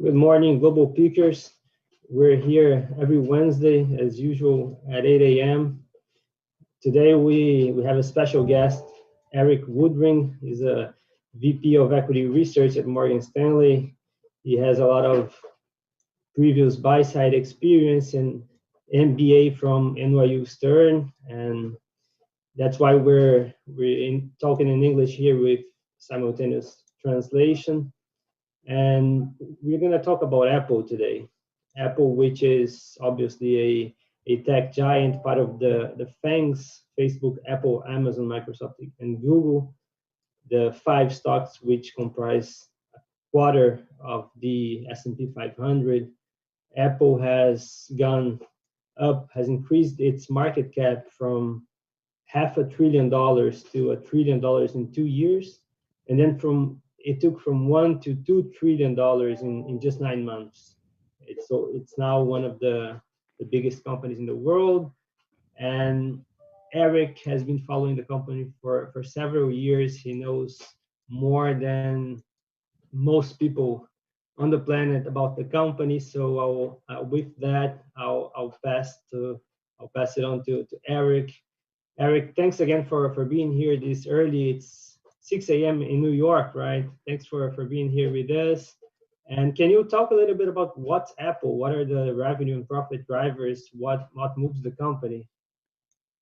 Good morning, Global Peakers. We're here every Wednesday, as usual, at 8 a.m. Today, we have a special guest, Erik Woodring. He's a VP of Equity Research at Morgan Stanley. He has a lot of previous buy-side experience and MBA from NYU Stern, and that's why we're talking in English here with simultaneous translation. And we're going to talk about Apple today. Apple, which is obviously a tech giant, part of the FANGs, Facebook, Apple, Amazon, Microsoft, and Google, the five stocks which comprise a quarter of the S&P 500. Apple has gone up, has increased its market cap from $500 billion to $1 trillion in 2 years. And then it took from $1 to $2 trillion in just 9 months. It's now one of the biggest companies in the world. And Erik has been following the company for several years. He knows more than most people on the planet about the company. So with that, I'll pass it on to Erik. Erik, thanks again for being here this early. It's 6 a.m. in New York, right? Thanks for being here with us. And can you talk a little bit about what's Apple? What are the revenue and profit drivers? What moves the company?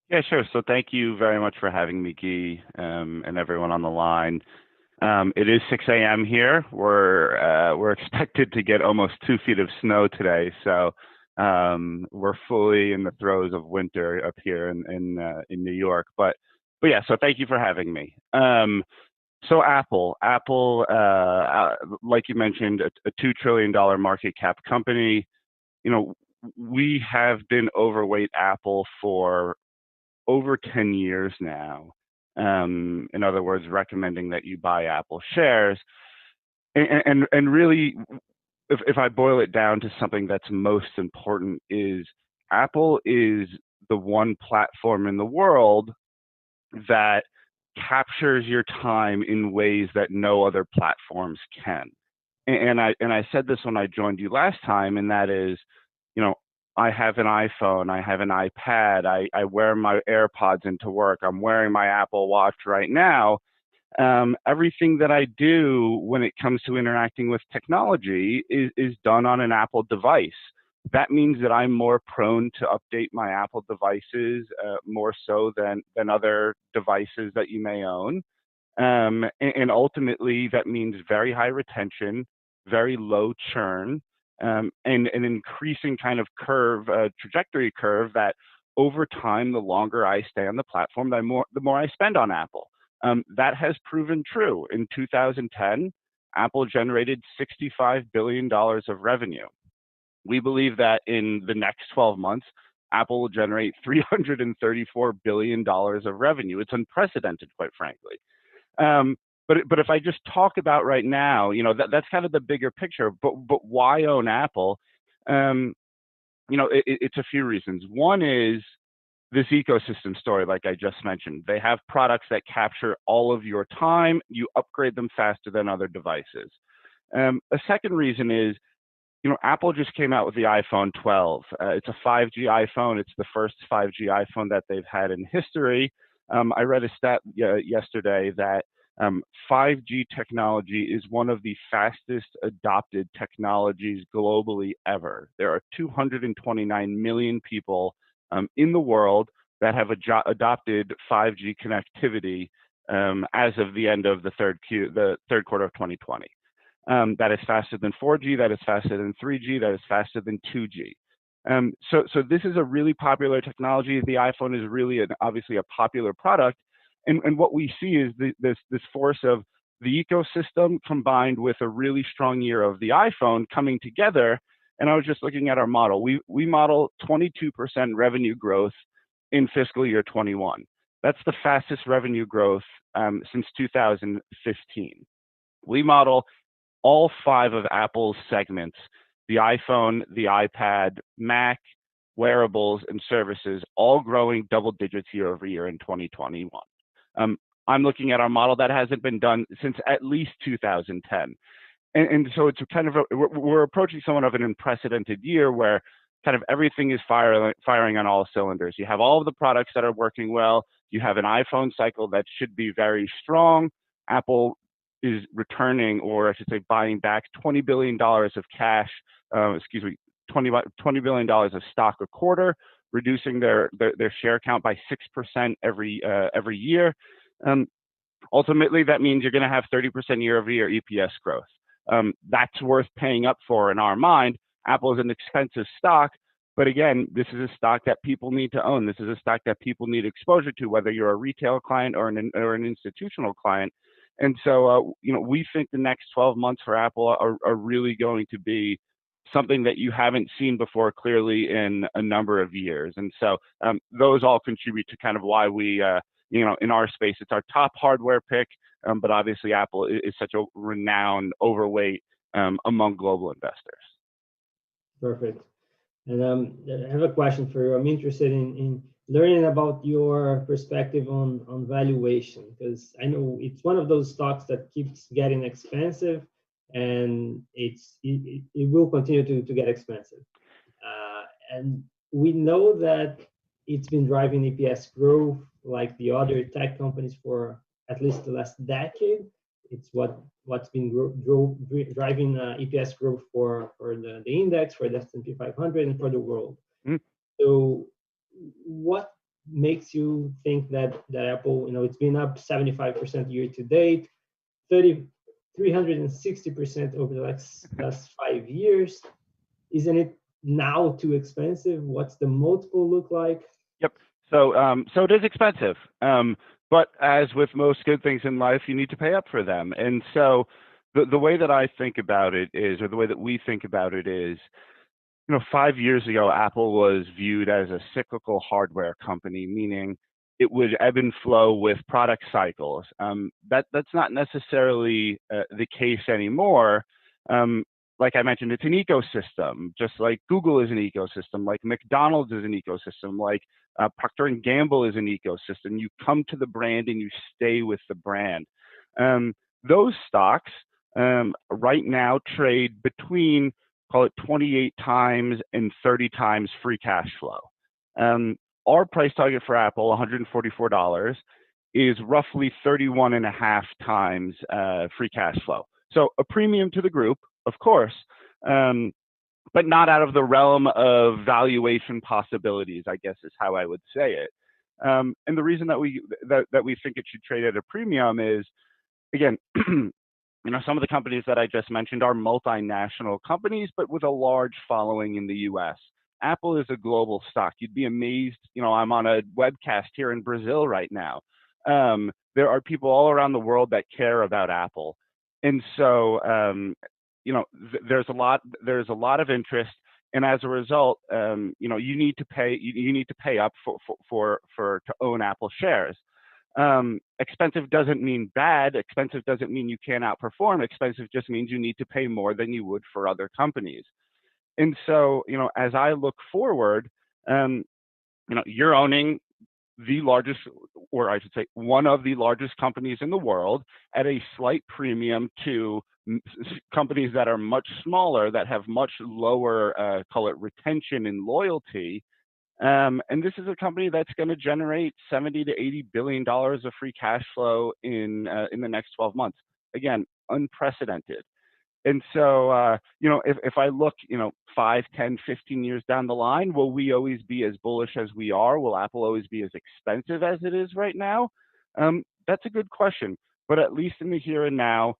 Yeah, sure. So thank you very much for having me, Guy, and everyone on the line. It is 6 a.m. here. We're expected to get almost 2 feet of snow today, so we're fully in the throes of winter up here in New York. But yeah, so thank you for having me. So Apple, like you mentioned, a $2 trillion market cap company. You know, we have been overweight Apple for over 10 years now. In other words, recommending that you buy Apple shares. And really, if I boil it down to something that's most important, is Apple is the one platform in the world that captures your time in ways that no other platforms can. And I said this when I joined you last time, and that is, you know, I have an iPhone, I have an iPad, I wear my AirPods into work, I'm wearing my Apple Watch right now. Everything that I do when it comes to interacting with technology is done on an Apple device. That means that I'm more prone to update my Apple devices more so than other devices that you may own. And ultimately, that means very high retention, very low churn, and an increasing kind of trajectory curve that over time, the longer I stay on the platform, the more I spend on Apple. That has proven true. In 2010, Apple generated $65 billion of revenue. We believe that in the next 12 months, Apple will generate $334 billion of revenue. It's unprecedented, quite frankly. But if I just talk about right now, you know, that's kind of the bigger picture. But why own Apple? You know, it's a few reasons. One is this ecosystem story, like I just mentioned. They have products that capture all of your time. You upgrade them faster than other devices. A second reason is, you know, Apple just came out with the iPhone 12. It's a 5G iPhone. It's the first 5G iPhone that they've had in history. I read a stat yesterday that 5G technology is one of the fastest adopted technologies globally ever. There are 229 million people in the world that have adopted 5G connectivity as of the end of the third quarter of 2020. That is faster than 4G, that is faster than 3G, that is faster than 2G. So this is a really popular technology. The iPhone is really obviously a popular product. And what we see is this force of the ecosystem combined with a really strong year of the iPhone coming together. And I was just looking at our model. We model 22% revenue growth in fiscal year 21. That's the fastest revenue growth since 2015. We model all 5 of Apple's segments, the iPhone, the iPad, Mac, wearables, and services, all growing double digits year over year in 2021. I'm looking at our model that hasn't been done since at least 2010. and so it's kind of we're approaching somewhat of an unprecedented year where kind of everything is firing on all cylinders. You have all of the products that are working well. You have an iPhone cycle that should be very strong. Apple is returning, or I should say buying back $20 billion of cash, $20 billion of stock a quarter, reducing their share count by 6% every year. Ultimately, that means you're going to have 30% year-over-year EPS growth. That's worth paying up for in our mind. Apple is an expensive stock, but again, this is a stock that people need to own. This is a stock that people need exposure to, whether you're a retail client or an institutional client. And so, we think the next 12 months for Apple are really going to be something that you haven't seen before clearly in a number of years. And so those all contribute to kind of why we, in our space, it's our top hardware pick, but obviously Apple is such a renowned overweight among global investors. Perfect. And I have a question for you. I'm interested in learning about your perspective on valuation, because I know it's one of those stocks that keeps getting expensive, and it will continue to get expensive. And we know that it's been driving EPS growth like the other tech companies for at least the last decade. It's what's been driving EPS growth for the index, for the S&P 500, and for the world. So what makes you think that Apple, it's been up 75% year to date, 360% over the last 5 years? Isn't it now too expensive? What's the multiple look like? Yep. So it is expensive. But as with most good things in life, you need to pay up for them. And so the way that I think about it is, or the way that we think about it is, 5 years ago, Apple was viewed as a cyclical hardware company, meaning it would ebb and flow with product cycles. That's not necessarily the case anymore. Like I mentioned, it's an ecosystem, just like Google is an ecosystem, like McDonald's is an ecosystem, like Procter & Gamble is an ecosystem. You come to the brand and you stay with the brand. Those stocks right now trade between, call it 28 times and 30 times free cash flow. Our price target for Apple, $144, is roughly 31.5 times free cash flow. So a premium to the group, of course, but not out of the realm of valuation possibilities, I guess is how I would say it. And the reason that we think it should trade at a premium is, again, some of the companies that I just mentioned are multinational companies, but with a large following in the US. Apple is a global stock. You'd be amazed. I'm on a webcast here in Brazil right now. There are people all around the world that care about Apple. And so, there's a lot of interest, and as a result, you need to pay up to own Apple shares. Expensive doesn't mean bad. Expensive doesn't mean you can't outperform. Expensive just means you need to pay more than you would for other companies. And so, as I look forward, you're owning the largest, or I should say, one of the largest companies in the world at a slight premium to companies that are much smaller, that have much lower, call it retention and loyalty. And this is a company that's going to generate $70 to $80 billion of free cash flow in the next 12 months. Again, unprecedented. And so, if I look, 5, 10, 15 years down the line, will we always be as bullish as we are? Will Apple always be as expensive as it is right now? That's a good question. But at least in the here and now,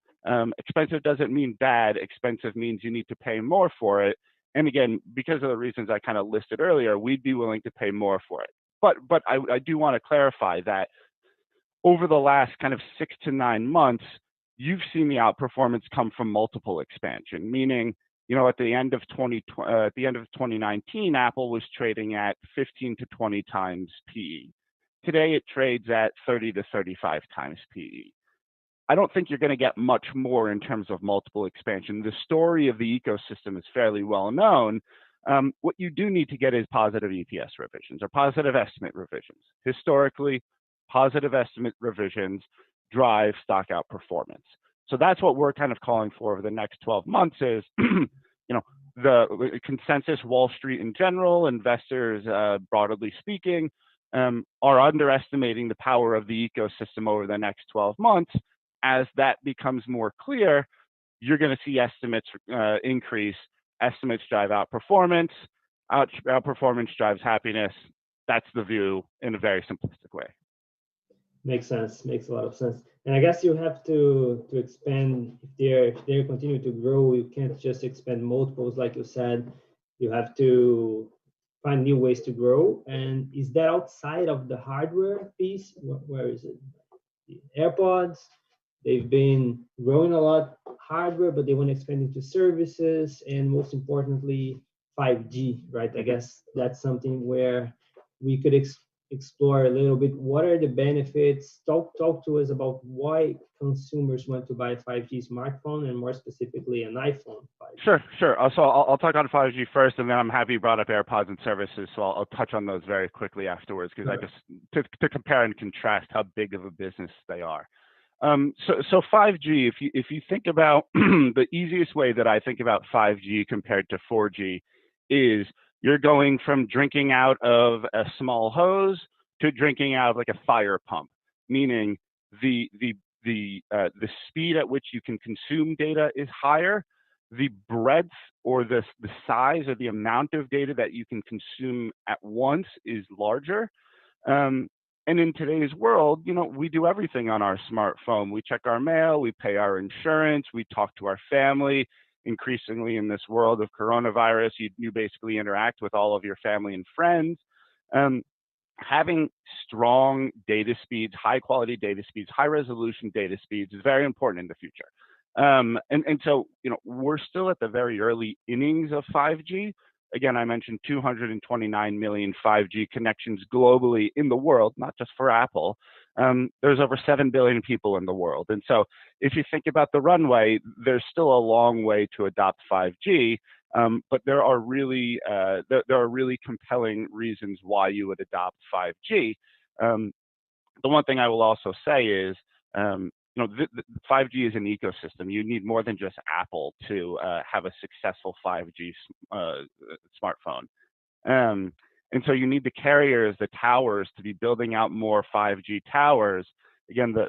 expensive doesn't mean bad. Expensive means you need to pay more for it. And again, because of the reasons I kind of listed earlier, we'd be willing to pay more for it. But I do want to clarify that over the last kind of 6 to 9 months, you've seen the outperformance come from multiple expansion, meaning, at the end of 2019, Apple was trading at 15 to 20 times PE. Today, it trades at 30 to 35 times PE. I don't think you're going to get much more in terms of multiple expansion. The story of the ecosystem is fairly well known. What you do need to get is positive EPS revisions or positive estimate revisions. Historically, positive estimate revisions drive stock outperformance. So that's what we're kind of calling for over the next 12 months is, the consensus Wall Street in general, investors broadly speaking, are underestimating the power of the ecosystem over the next 12 months. As that becomes more clear, you're going to see estimates increase. Estimates drive outperformance. Outperformance drives happiness. That's the view in a very simplistic way. Makes sense. Makes a lot of sense. And I guess you have to expand if they continue to grow. You can't just expand multiples like you said. You have to find new ways to grow. And is that outside of the hardware piece? Where is it? The AirPods. They've been growing a lot hardware, but they want to expand into services and most importantly, 5G, right? I guess that's something where we could explore a little bit. What are the benefits? Talk to us about why consumers want to buy a 5G smartphone and more specifically an iPhone 5G. Sure. So I'll talk on 5G first, and then I'm happy you brought up AirPods and services. So I'll touch on those very quickly afterwards because I just to compare and contrast how big of a business they are. So 5G, if you think about the easiest way that I think about 5G compared to 4G is you're going from drinking out of a small hose to drinking out of like a fire pump, meaning the speed at which you can consume data is higher, the breadth or the size or the amount of data that you can consume at once is larger. And in today's world, we do everything on our smartphone. We check our mail, we pay our insurance, we talk to our family. Increasingly in this world of coronavirus, you basically interact with all of your family and friends. Having strong data speeds, high quality data speeds, high resolution data speeds is very important in the future. And so, we're still at the very early innings of 5G. Again, I mentioned 229 million 5G connections globally in the world, not just for Apple. There's over 7 billion people in the world. And so if you think about the runway, there's still a long way to adopt 5G, but there are really compelling reasons why you would adopt 5G. The one thing I will also say is, 5G is an ecosystem. You need more than just Apple to have a successful 5G smartphone. And so you need the carriers, the towers to be building out more 5G towers. Again, the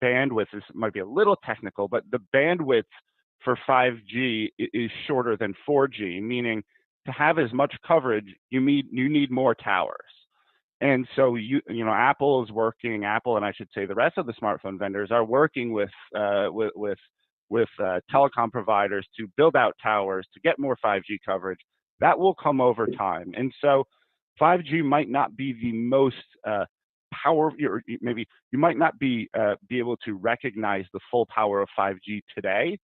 bandwidth might be a little technical, but the bandwidth for 5G is shorter than 4G, meaning to have as much coverage, you need more towers. And so Apple is working. Apple, and I should say the rest of the smartphone vendors are working with telecom providers to build out towers to get more 5G coverage. That will come over time. And so 5G might not be the most powerful, or maybe you might not be able to recognize the full power of 5G today,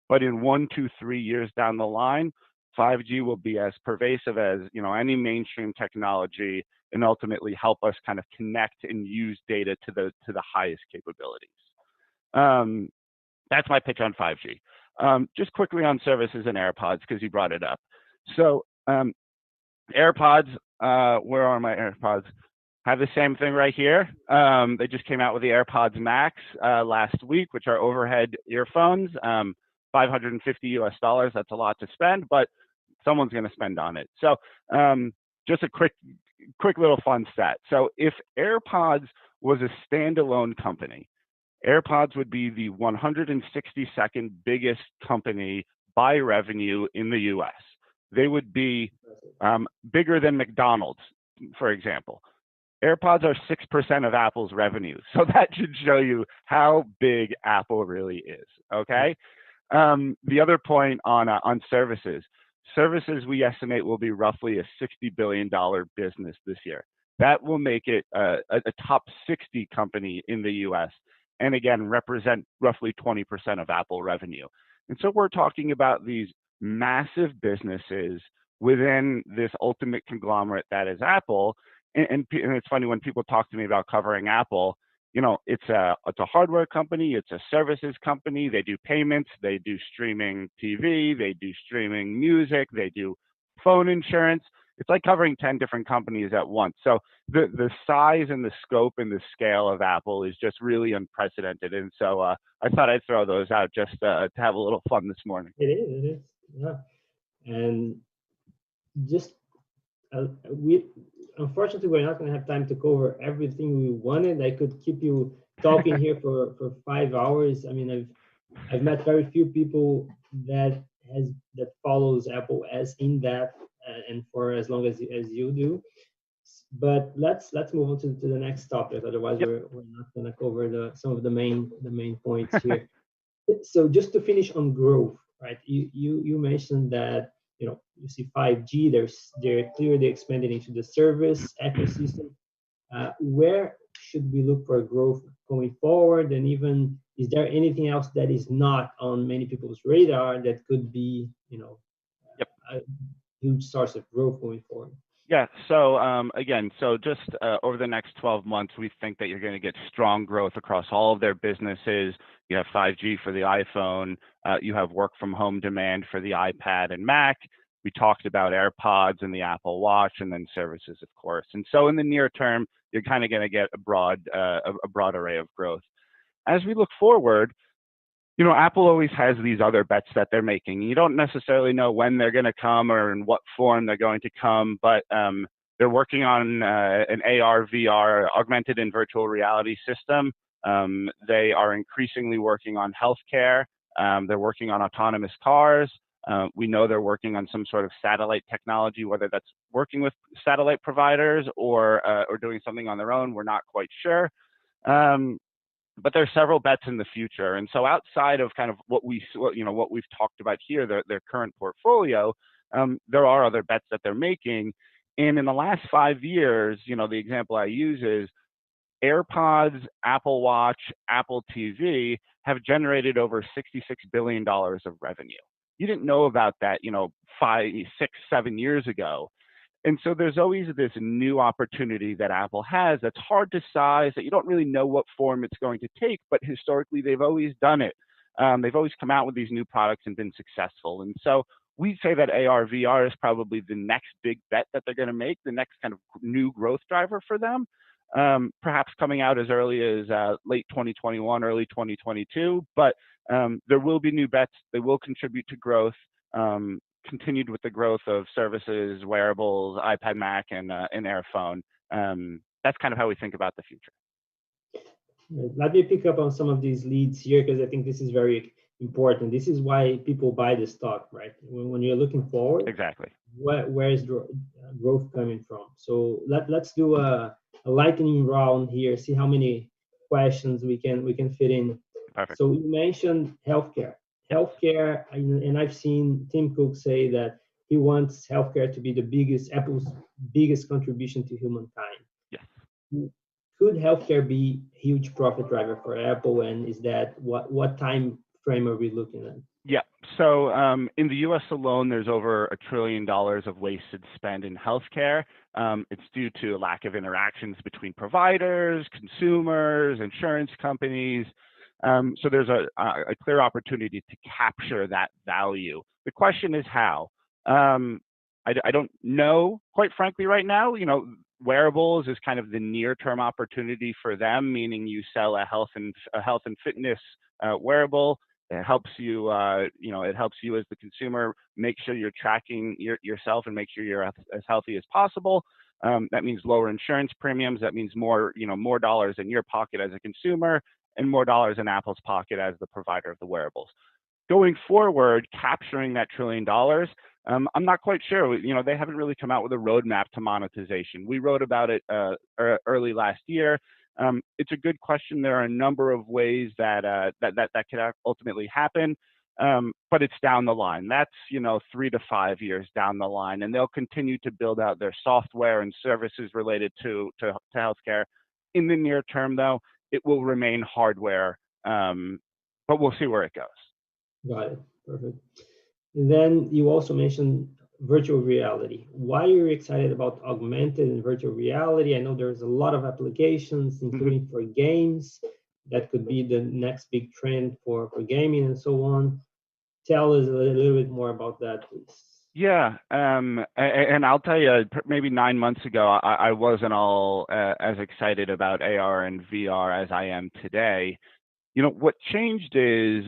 but in 1, 2, 3 years down the line, 5G will be as pervasive as any mainstream technology, and ultimately help us kind of connect and use data to the highest capabilities. That's my pitch on 5G. Just quickly on services and AirPods, because you brought it up. So AirPods, where are my AirPods? Have the same thing right here. They just came out with the AirPods Max last week, which are overhead earphones. $550 US. That's a lot to spend, but someone's going to spend on it. So just a quick little fun stat. So if AirPods was a standalone company, AirPods would be the 162nd biggest company by revenue in the US. They would be bigger than McDonald's, for example. AirPods are 6% of Apple's revenue. So that should show you how big Apple really is, okay? The other point on services. Services, we estimate, will be roughly a $60 billion business this year. That will make it a top 60 company in the US, and again, represent roughly 20% of Apple revenue. And so we're talking about these massive businesses within this ultimate conglomerate that is Apple. And it's funny when people talk to me about covering Apple, it's a hardware company, it's a services company, they do payments, they do streaming TV, they do streaming music, they do phone insurance. it's like covering 10 different companies at once. So the size and the scope and the scale of Apple is just really unprecedented. And so I thought I'd throw those out just to have a little fun this morning. It is, yeah. And just unfortunately, we're not going to have time to cover everything we wanted. I could keep you talking here for 5 hours. I mean, I've met very few people that follows Apple as in depth and for as long as you do. But let's move on to the next topic. Otherwise, Yep. we're not going to cover some of the main points here. So just to finish on growth, right? You mentioned that you see 5G. They're clearly expanding into the service ecosystem. Where should we look for growth going forward? And even is there anything else that is not on many people's radar that could be Yep. a huge source of growth going forward? Yeah, so again, so just over the next 12 months, we think that you're going to get strong growth across all of their businesses. You have 5G for the iPhone, you have work from home demand for the iPad and Mac. We talked about AirPods and the Apple Watch, and then services, of course. And so in the near term, you're kind of going to get a broad array of growth. As we look forward, Apple always has these other bets that they're making. You don't necessarily know when they're going to come or in what form they're going to come, but they're working on an AR, VR, augmented and virtual reality system. They are increasingly working on healthcare. They're working on autonomous cars. We know they're working on some sort of satellite technology, whether that's working with satellite providers or doing something on their own. We're not quite sure. But there are several bets in the future. And so outside of kind of what we've talked about here, their current portfolio, there are other bets that they're making. And in the last 5 years, the example I use is AirPods, Apple Watch, Apple TV have generated over $66 billion of revenue. You didn't know about that, 5, 6, 7 years ago. And so there's always this new opportunity that Apple has that's hard to size, that you don't really know what form it's going to take, but historically they've always done it. They've always come out with these new products and been successful. And so we say that AR, VR is probably the next big bet that they're going to make, the next kind of new growth driver for them, perhaps coming out as early as late 2021, early 2022. But there will be new bets. They will contribute to growth. Continued with the growth of services, wearables, iPad, Mac, and AirPhone. That's kind of how we think about the future. Let me pick up on some of these leads here because I think this is very important. This is why people buy the stock, right? When you're looking forward, exactly. Where is growth coming from? So let's do a lightning round here. See how many questions we can fit in. Perfect. So you mentioned healthcare. Healthcare, and I've seen Tim Cook say that he wants healthcare to be Apple's biggest contribution to humankind. Yes. Could healthcare be a huge profit driver for Apple, and is that what time frame are we looking at? Yeah. So in the U.S. alone, there's over $1 trillion of wasted spend in healthcare. It's due to a lack of interactions between providers, consumers, insurance companies. So there's a clear opportunity to capture that value. The question is how. I don't know, quite frankly, right now. Wearables is kind of the near-term opportunity for them, meaning you sell a health and fitness wearable. It helps you, it helps you as the consumer make sure you're tracking yourself and make sure you're as healthy as possible. That means lower insurance premiums. That means more dollars in your pocket as a consumer, and more dollars in Apple's pocket as the provider of the wearables. Going forward, capturing that $1 trillion, I'm not quite sure. They haven't really come out with a roadmap to monetization. We wrote about it early last year. It's a good question. There are a number of ways that could ultimately happen, but it's down the line. That's 3 to 5 years down the line, and they'll continue to build out their software and services related to healthcare. In the near term, though, it will remain hardware, but we'll see where it goes. Got it. Perfect. And then you also mentioned virtual reality. Why are you excited about augmented and virtual reality? I know there's a lot of applications, including for games. That could be the next big trend for gaming and so on. Tell us a little bit more about that, please. Yeah, and I'll tell you, maybe 9 months ago, I wasn't all as excited about AR and VR as I am today. You know, what changed is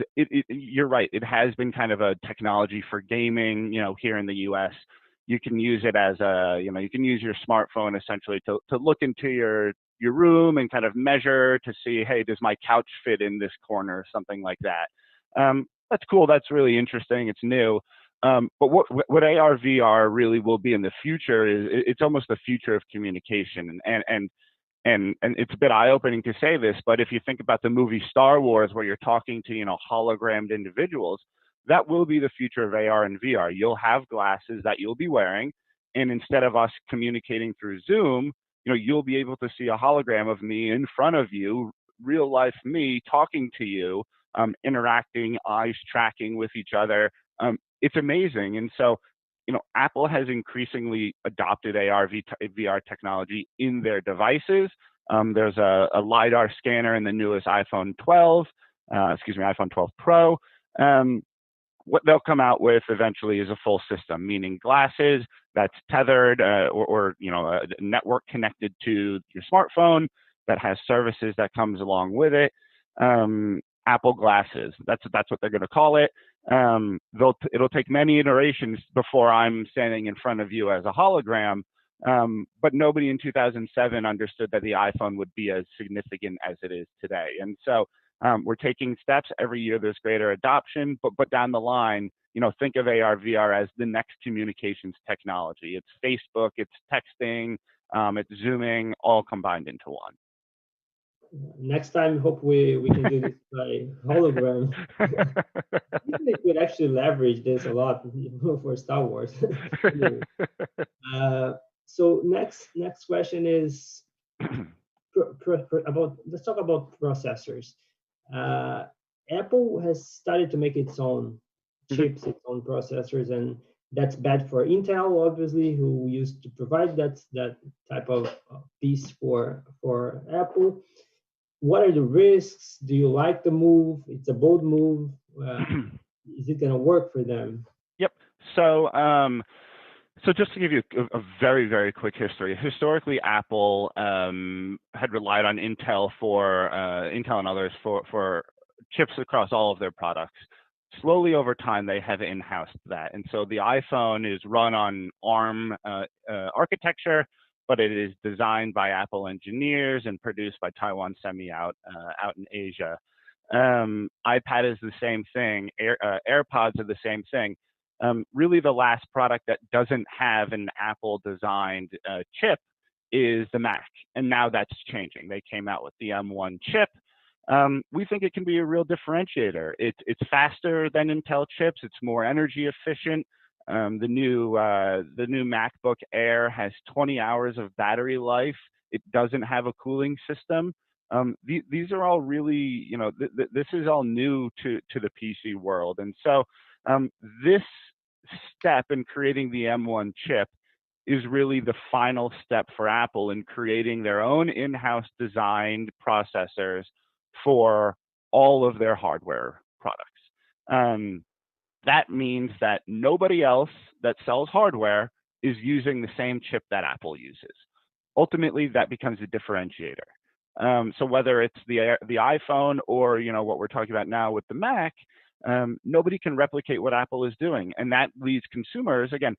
you're right. It has been kind of a technology for gaming. You know, here in the U.S., you can use it as you can use your smartphone essentially to look into your room and kind of measure to see, hey, does my couch fit in this corner, or something like that. That's cool. That's really interesting. It's new. But what AR VR really will be in the future is it's almost the future of communication, and it's a bit eye-opening to say this, but if you think about the movie Star Wars, where you're talking to hologrammed individuals, that will be the future of AR and VR. You'll have glasses that you'll be wearing, and instead of us communicating through Zoom, you'll be able to see a hologram of me in front of you, real life me talking to you, interacting, eyes tracking with each other. It's amazing, and so Apple has increasingly adopted AR VR technology in their devices. There's a LiDAR scanner in the newest iPhone 12, iPhone 12 Pro. What they'll come out with eventually is a full system, meaning glasses that's tethered or a network connected to your smartphone that has services that comes along with it. Apple glasses, that's what they're going to call it. It'll take many iterations before I'm standing in front of you as a hologram, but nobody in 2007 understood that the iPhone would be as significant as it is today. And so we're taking steps. Every year there's greater adoption, but down the line, think of AR, VR as the next communications technology. It's Facebook, it's texting, it's Zooming, all combined into one. Next time, hope we can do this by hologram. I think they could actually leverage this a lot for Star Wars. Anyway, so next question is let's talk about processors. Apple has started to make its own chips, its own processors, and that's bad for Intel, obviously, who used to provide that type of piece for Apple. What are the risks? Do you like the move? It's a bold move. Is it going to work for them? Yep. So just to give you a very, very quick history, historically, Apple had relied on Intel Intel and others for chips across all of their products. Slowly over time, they have in-housed that. And so the iPhone is run on ARM architecture, but it is designed by Apple engineers and produced by Taiwan Semi out in Asia. iPad is the same thing. AirPods are the same thing. Really, the last product that doesn't have an Apple-designed chip is the Mac, and now that's changing. They came out with the M1 chip. We think it can be a real differentiator. It's faster than Intel chips. It's more energy efficient. The new MacBook Air has 20 hours of battery life. It doesn't have a cooling system. These are all really, this is all new to the PC world. And so this step in creating the M1 chip is really the final step for Apple in creating their own in-house designed processors for all of their hardware products. That means that nobody else that sells hardware is using the same chip that Apple uses. Ultimately, that becomes a differentiator. So whether it's the iPhone or what we're talking about now with the Mac, nobody can replicate what Apple is doing, and that leads consumers. Again,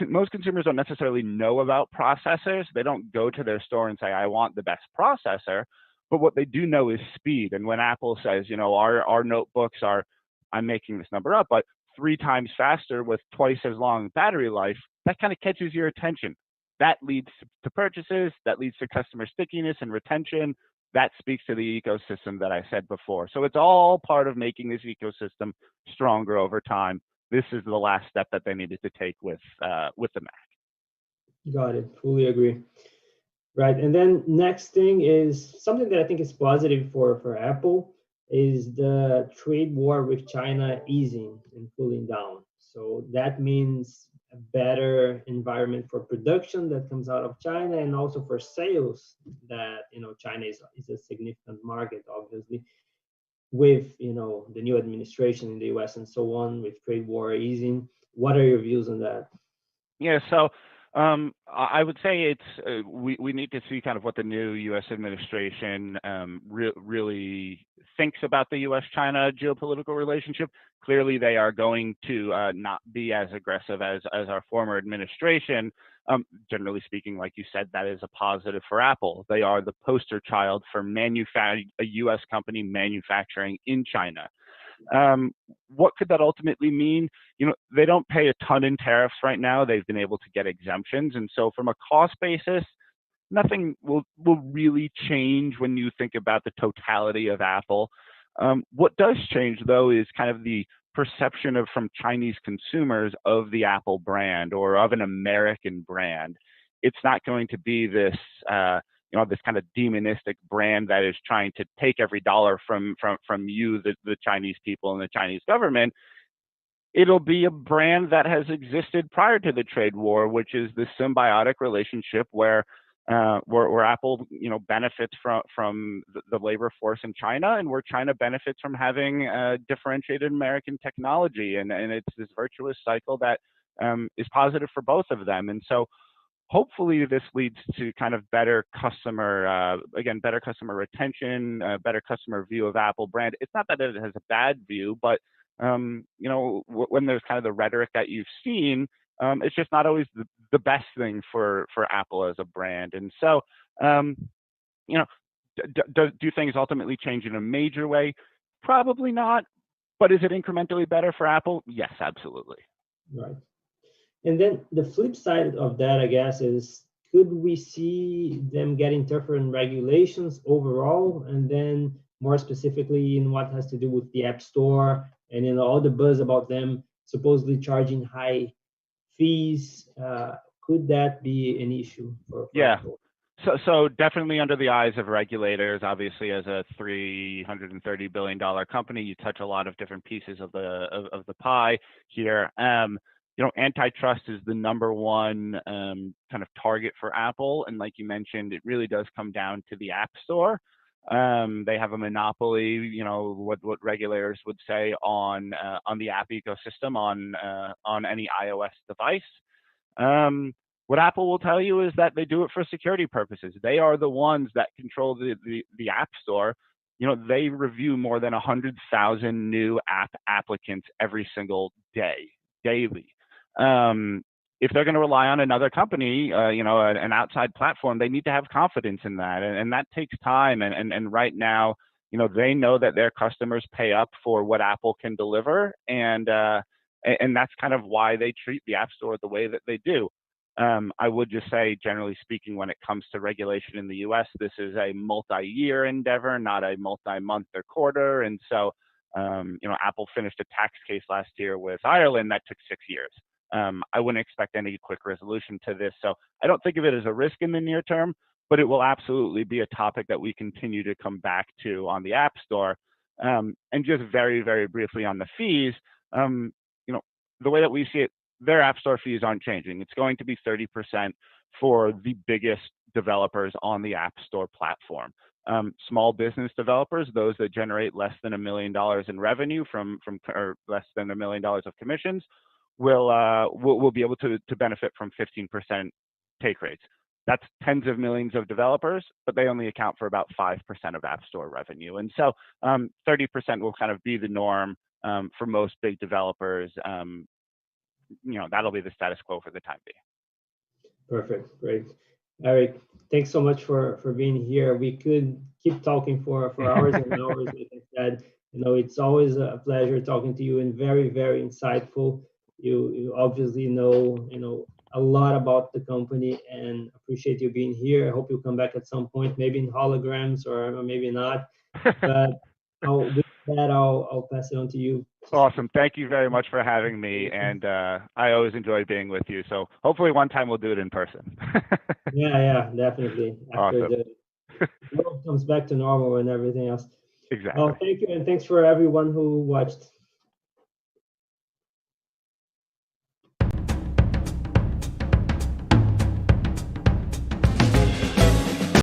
most consumers don't necessarily know about processors. They don't go to their store and say, "I want the best processor." But what they do know is speed. And when Apple says, our notebooks are, I'm making this number up, but 3 times faster with twice as long battery life, that kind of catches your attention. That leads to purchases, that leads to customer stickiness and retention. That speaks to the ecosystem that I said before. So it's all part of making this ecosystem stronger over time. This is the last step that they needed to take with the Mac. Got it. Fully agree. Right. And then next thing is something that I think is positive for Apple is the trade war with China easing and cooling down. So that means a better environment for production that comes out of China, and also for sales that, China is a significant market, obviously, with, the new administration in the US and so on, with trade war easing. What are your views on that? Yeah, so I would say it's we need to see kind of what the new U.S. administration really thinks about the U.S.-China geopolitical relationship. Clearly, they are going to not be as aggressive as our former administration. Generally speaking, like you said, that is a positive for Apple. They are the poster child for a U.S. company manufacturing in China. What could that ultimately mean? They don't pay a ton in tariffs right now. They've been able to get exemptions. And so from a cost basis, nothing will really change when you think about the totality of Apple. What does change, though, is kind of the perception from Chinese consumers of the Apple brand or of an American brand. It's not going to be this this kind of demonistic brand that is trying to take every dollar from you, the Chinese people and the Chinese government. It'll be a brand that has existed prior to the trade war, which is this symbiotic relationship where Apple, benefits from the labor force in China, and where China benefits from having differentiated American technology, and it's this virtuous cycle that is positive for both of them. And so, hopefully, this leads to kind of better customer retention, better customer view of Apple brand. It's not that it has a bad view, but when there's kind of the rhetoric that you've seen, it's just not always the best thing for Apple as a brand. And so, do things ultimately change in a major way? Probably not. But is it incrementally better for Apple? Yes, absolutely. Right. And then the flip side of that, I guess, is could we see them getting tougher in regulations overall, and then more specifically in what has to do with the App Store and all the buzz about them supposedly charging high fees? Could that be an issue for Apple? So definitely under the eyes of regulators. Obviously, as a $330 billion company, you touch a lot of different pieces of the pie here. Antitrust is the number one kind of target for Apple, and like you mentioned, it really does come down to the App Store. They have a monopoly, what regulators would say on the app ecosystem on any iOS device. What Apple will tell you is that they do it for security purposes. They are the ones that control the App Store. They review more than 100,000 new applicants every single day, daily. If they're going to rely on another company, an outside platform, they need to have confidence in that, and that takes time. And right now, they know that their customers pay up for what Apple can deliver, and that's kind of why they treat the App Store the way that they do. I would just say, generally speaking, when it comes to regulation in the U.S., this is a multi-year endeavor, not a multi-month or quarter. And so, Apple finished a tax case last year with Ireland that took 6 years. I wouldn't expect any quick resolution to this. So I don't think of it as a risk in the near term, but it will absolutely be a topic that we continue to come back to on the App Store. And just very, very briefly on the fees, the way that we see it, their App Store fees aren't changing. It's going to be 30% for the biggest developers on the App Store platform. Small business developers, those that generate less than $1 million in revenue or less than $1 million of commissions, will be able to benefit from 15% take rates. That's tens of millions of developers, but they only account for about 5% of App Store revenue. And so 30% will kind of be the norm for most big developers. That'll be the status quo for the time being. Perfect. Great. Erik, thanks so much for being here. We could keep talking for hours and hours. Like I said, it's always a pleasure talking to you, and very, very insightful. You obviously know a lot about the company, and appreciate you being here. I hope you'll come back at some point, maybe in holograms or maybe not. But with that, I'll pass it on to you. Awesome. Thank you very much for having me, and I always enjoy being with you. So hopefully one time we'll do it in person. Yeah, definitely. After the world comes back to normal and everything else. Exactly. Well, thank you, and thanks for everyone who watched.